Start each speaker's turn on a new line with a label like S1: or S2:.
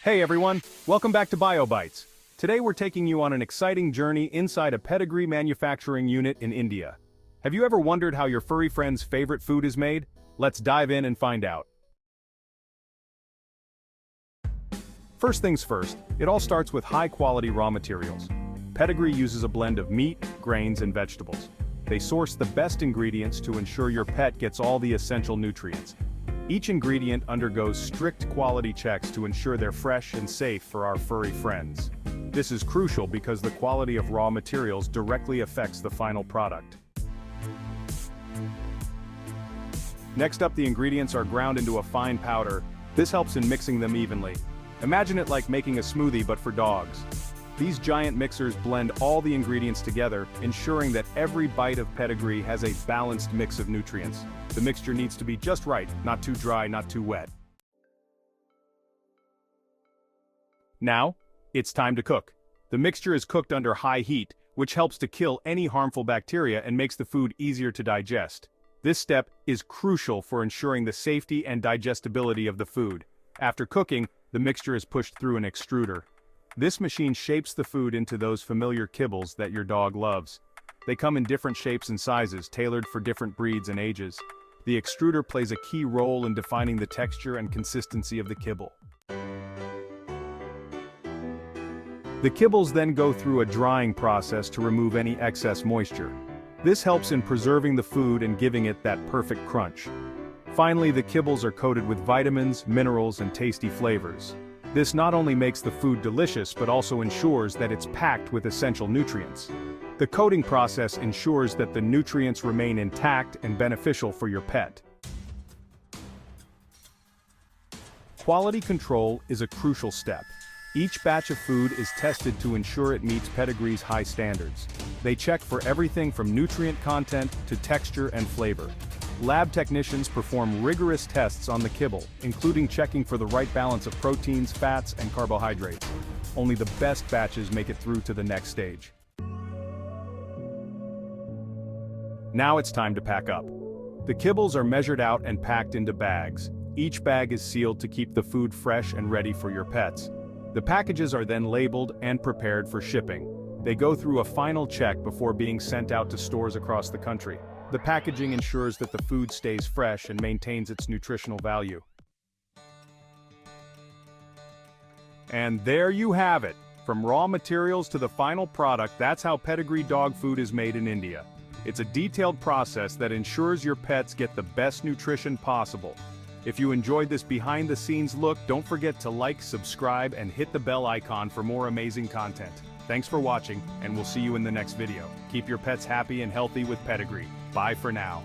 S1: Hey everyone, welcome back to Biobites. Today we're taking you on an exciting journey inside a Pedigree manufacturing unit in India. Have you ever wondered how your furry friend's favorite food is made? Let's dive in and find out. First things first, it all starts with high-quality raw materials. Pedigree uses a blend of meat, grains, and vegetables. They source the best ingredients to ensure your pet gets all the essential nutrients. Each ingredient undergoes strict quality checks to ensure they're fresh and safe for our furry friends. This is crucial because the quality of raw materials directly affects the final product. Next up, the ingredients are ground into a fine powder. This helps in mixing them evenly. Imagine it like making a smoothie but for dogs. These giant mixers blend all the ingredients together, ensuring that every bite of Pedigree has a balanced mix of nutrients. The mixture needs to be just right, not too dry, not too wet. Now, it's time to cook. The mixture is cooked under high heat, which helps to kill any harmful bacteria and makes the food easier to digest. This step is crucial for ensuring the safety and digestibility of the food. After cooking, the mixture is pushed through an extruder. This machine shapes the food into those familiar kibbles that your dog loves. They come in different shapes and sizes, tailored for different breeds and ages. The extruder plays a key role in defining the texture and consistency of the kibble. The kibbles then go through a drying process to remove any excess moisture. This helps in preserving the food and giving it that perfect crunch. Finally, the kibbles are coated with vitamins, minerals, and tasty flavors. This not only makes the food delicious but also ensures that it's packed with essential nutrients. The coating process ensures that the nutrients remain intact and beneficial for your pet. Quality control is a crucial step. Each batch of food is tested to ensure it meets Pedigree's high standards. They check for everything from nutrient content to texture and flavor. Lab technicians perform rigorous tests on the kibble, including checking for the right balance of proteins, fats, and carbohydrates. Only the best batches make it through to the next stage. Now it's time to pack up. The kibbles are measured out and packed into bags. Each bag is sealed to keep the food fresh and ready for your pets. The packages are then labeled and prepared for shipping. They go through a final check before being sent out to stores across the country. The packaging ensures that the food stays fresh and maintains its nutritional value. And there you have it. From raw materials to the final product, that's how Pedigree dog food is made in India. It's a detailed process that ensures your pets get the best nutrition possible. If you enjoyed this behind-the-scenes look, don't forget to like, subscribe, and hit the bell icon for more amazing content. Thanks for watching, and we'll see you in the next video. Keep your pets happy and healthy with Pedigree. Bye for now.